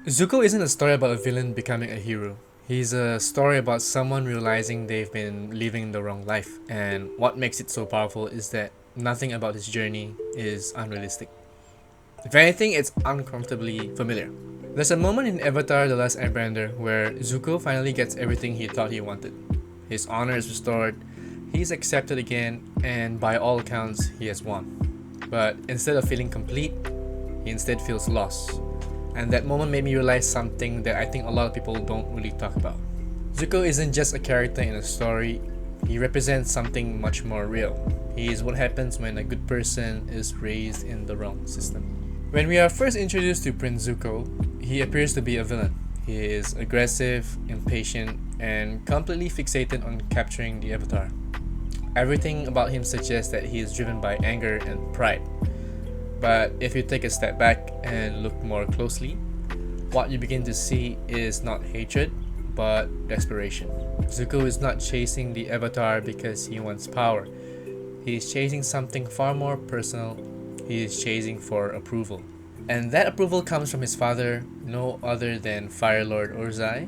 Zuko isn't a story about a villain becoming a hero. He's a story about someone realizing they've been living the wrong life, and what makes it so powerful is that nothing about his journey is unrealistic. If anything, it's uncomfortably familiar. There's a moment in Avatar The Last Airbender where Zuko finally gets everything he thought he wanted. His honor is restored, he's accepted again, and by all accounts, he has won. But instead of feeling complete, he instead feels lost. And that moment made me realize something that I think a lot of people don't really talk about. Zuko isn't just a character in a story, he represents something much more real. He is what happens when a good person is raised in the wrong system. When we are first introduced to Prince Zuko, he appears to be a villain. He is aggressive, impatient, and completely fixated on capturing the Avatar. Everything about him suggests that he is driven by anger and pride. But if you take a step back and look more closely, what you begin to see is not hatred, but desperation. Zuko is not chasing the Avatar because he wants power. He is chasing something far more personal. He is chasing for approval. And that approval comes from his father, no other than Fire Lord Ozai,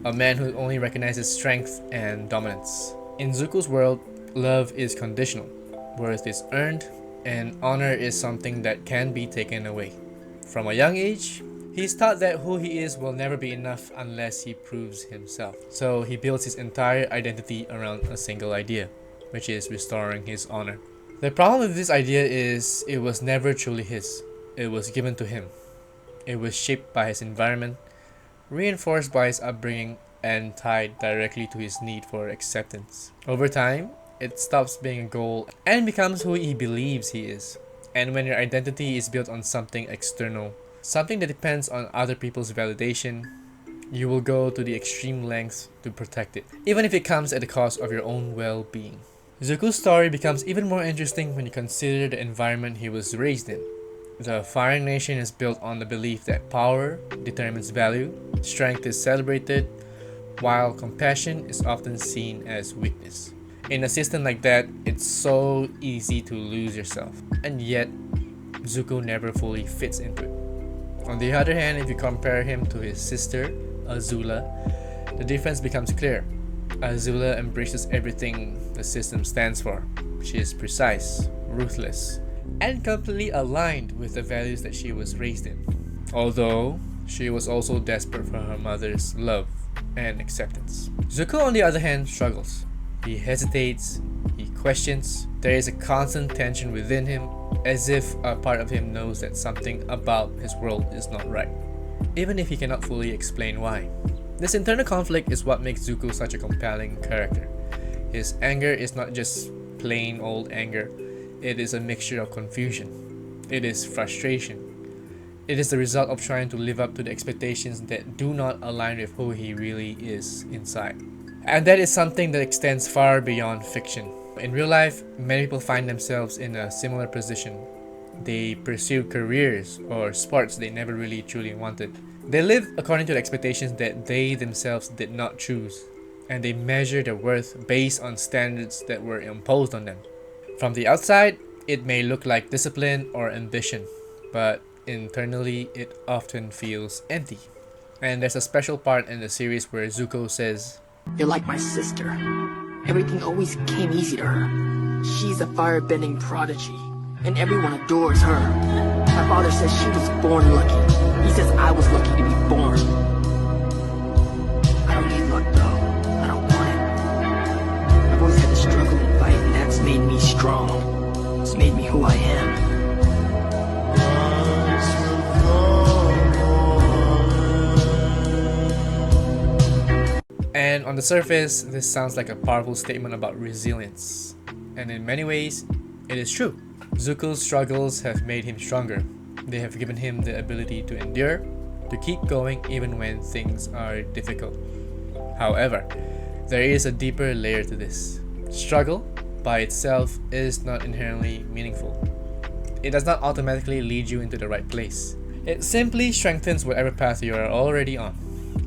a man who only recognizes strength and dominance. In Zuko's world, love is conditional, worth is earned, and honor is something that can be taken away. From a young age, he's taught that who he is will never be enough unless he proves himself. So he builds his entire identity around a single idea, which is restoring his honor. The problem with this idea is it was never truly his. It was given to him. It was shaped by his environment, reinforced by his upbringing, and tied directly to his need for acceptance. Over time, it stops being a goal and becomes who he believes he is. And when your identity is built on something external, something that depends on other people's validation, you will go to the extreme lengths to protect it, even if it comes at the cost of your own well-being. Zuko's story becomes even more interesting when you consider the environment he was raised in. The Fire Nation is built on the belief that power determines value, strength is celebrated, while compassion is often seen as weakness. In a system like that, it's so easy to lose yourself, and yet Zuko never fully fits into it. On the other hand, if you compare him to his sister, Azula, the difference becomes clear. Azula embraces everything the system stands for. She is precise, ruthless, and completely aligned with the values that she was raised in. Although, she was also desperate for her mother's love and acceptance. Zuko, on the other hand, struggles. He hesitates, he questions. There is a constant tension within him, as if a part of him knows that something about his world is not right, even if he cannot fully explain why. This internal conflict is what makes Zuko such a compelling character. His anger is not just plain old anger, it is a mixture of confusion. It is frustration. It is the result of trying to live up to the expectations that do not align with who he really is inside. And that is something that extends far beyond fiction. In real life, many people find themselves in a similar position. They pursue careers or sports they never really truly wanted. They live according to the expectations that they themselves did not choose, and they measure their worth based on standards that were imposed on them. From the outside, it may look like discipline or ambition, but internally, it often feels empty. And there's a special part in the series where Zuko says, "You're like my sister. Everything always came easy to her. She's a firebending prodigy, and everyone adores her. My father says she was born lucky. He says I was lucky to be born. I don't need luck though. I don't want it. I've always had to struggle and fight, and that's made me strong. It's made me who I am." And on the surface, this sounds like a powerful statement about resilience. And in many ways, it is true. Zuko's struggles have made him stronger. They have given him the ability to endure, to keep going even when things are difficult. However, there is a deeper layer to this. Struggle, by itself, is not inherently meaningful. It does not automatically lead you into the right place. It simply strengthens whatever path you are already on.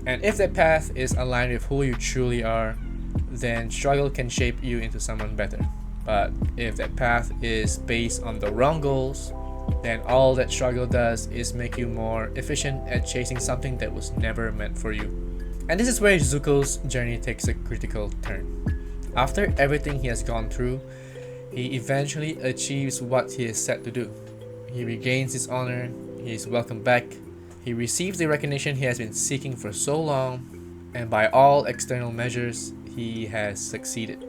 And if that path is aligned with who you truly are, then struggle can shape you into someone better. But if that path is based on the wrong goals, then all that struggle does is make you more efficient at chasing something that was never meant for you. And this is where Zuko's journey takes a critical turn. After everything he has gone through, he eventually achieves what he is set to do. He regains his honor, he is welcomed back, he receives the recognition he has been seeking for so long, and by all external measures, he has succeeded.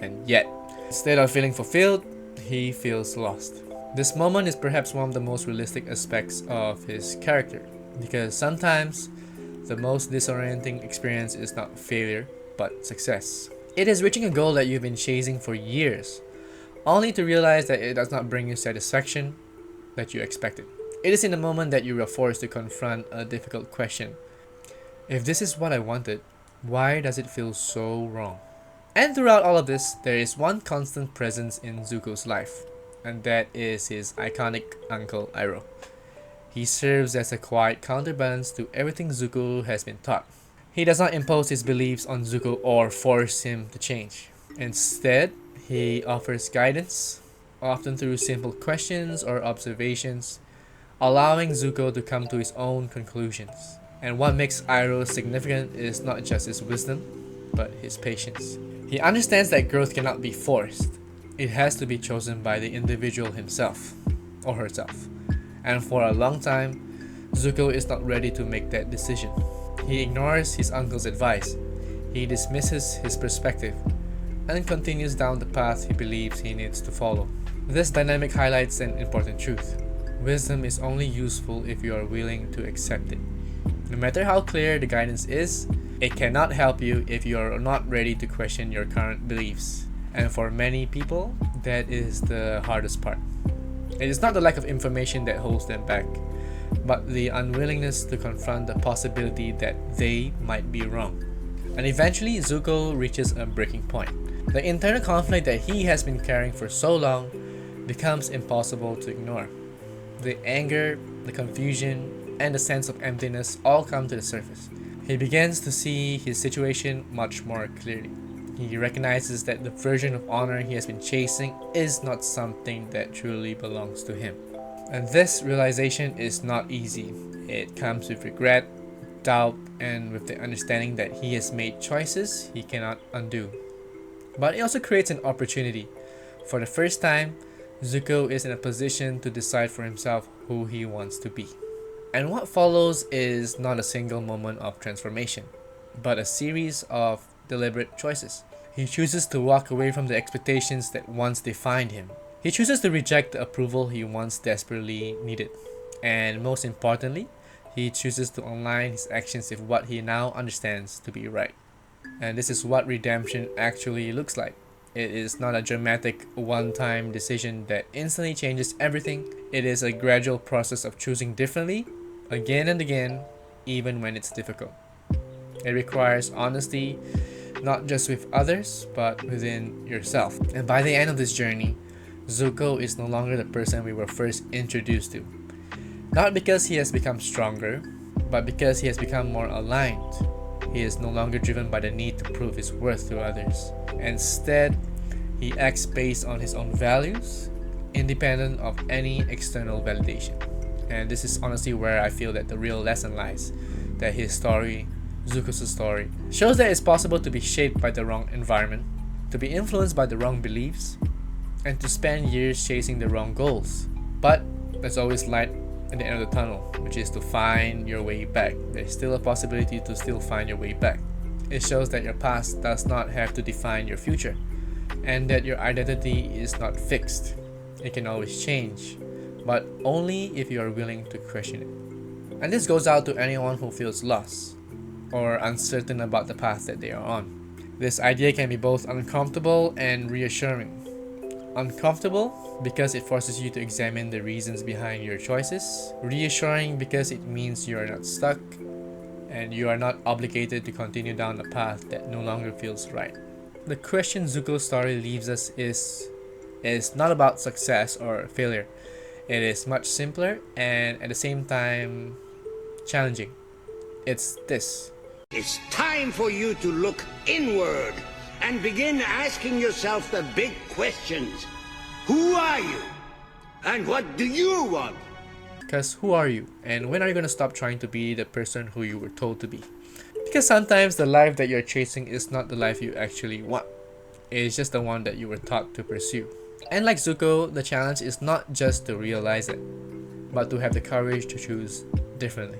And yet, instead of feeling fulfilled, he feels lost. This moment is perhaps one of the most realistic aspects of his character, because sometimes the most disorienting experience is not failure, but success. It is reaching a goal that you've been chasing for years, only to realize that it does not bring you satisfaction that you expected. It is in the moment that you are forced to confront a difficult question. If this is what I wanted, why does it feel so wrong? And throughout all of this, there is one constant presence in Zuko's life, and that is his iconic Uncle Iroh. He serves as a quiet counterbalance to everything Zuko has been taught. He does not impose his beliefs on Zuko or force him to change. Instead, he offers guidance, often through simple questions or observations, allowing Zuko to come to his own conclusions. And what makes Iroh significant is not just his wisdom, but his patience. He understands that growth cannot be forced. It has to be chosen by the individual himself or herself. And for a long time, Zuko is not ready to make that decision. He ignores his uncle's advice. He dismisses his perspective and continues down the path he believes he needs to follow. This dynamic highlights an important truth. Wisdom is only useful if you are willing to accept it. No matter how clear the guidance is, it cannot help you if you are not ready to question your current beliefs. And for many people, that is the hardest part. It is not the lack of information that holds them back, but the unwillingness to confront the possibility that they might be wrong. And eventually, Zuko reaches a breaking point. The internal conflict that he has been carrying for so long becomes impossible to ignore. The anger, the confusion, and the sense of emptiness all come to the surface. He begins to see his situation much more clearly. He recognizes that the version of honor he has been chasing is not something that truly belongs to him. And this realization is not easy. It comes with regret, doubt, and with the understanding that he has made choices he cannot undo. But it also creates an opportunity. For the first time, Zuko is in a position to decide for himself who he wants to be. And what follows is not a single moment of transformation, but a series of deliberate choices. He chooses to walk away from the expectations that once defined him. He chooses to reject the approval he once desperately needed. And most importantly, he chooses to align his actions with what he now understands to be right. And this is what redemption actually looks like. It is not a dramatic one-time decision that instantly changes everything. It is a gradual process of choosing differently, again and again, even when it's difficult. It requires honesty, not just with others, but within yourself. And by the end of this journey, Zuko is no longer the person we were first introduced to. Not because he has become stronger, but because he has become more aligned. He is no longer driven by the need to prove his worth to others. Instead, he acts based on his own values, independent of any external validation. And this is honestly where I feel that the real lesson lies. That his story, Zuko's story, shows that it's possible to be shaped by the wrong environment, to be influenced by the wrong beliefs, and to spend years chasing the wrong goals. But there's always light at the end of the tunnel, which is to find your way back. There's still a possibility to still find your way back. It shows that your past does not have to define your future, and that your identity is not fixed. It can always change, but only if you are willing to question it. And this goes out to anyone who feels lost or uncertain about the path that they are on. This idea can be both uncomfortable and reassuring. Uncomfortable because it forces you to examine the reasons behind your choices. Reassuring because it means you are not stuck and you are not obligated to continue down a path that no longer feels right. The question Zuko's story leaves us is not about success or failure. It is much simpler and at the same time challenging. It's this. It's time for you to look inward and begin asking yourself the big questions. Who are you? And what do you want? Because who are you? And when are you going to stop trying to be the person who you were told to be? Because sometimes the life that you're chasing is not the life you actually want. It's just the one that you were taught to pursue. And like Zuko, the challenge is not just to realize it, but to have the courage to choose differently.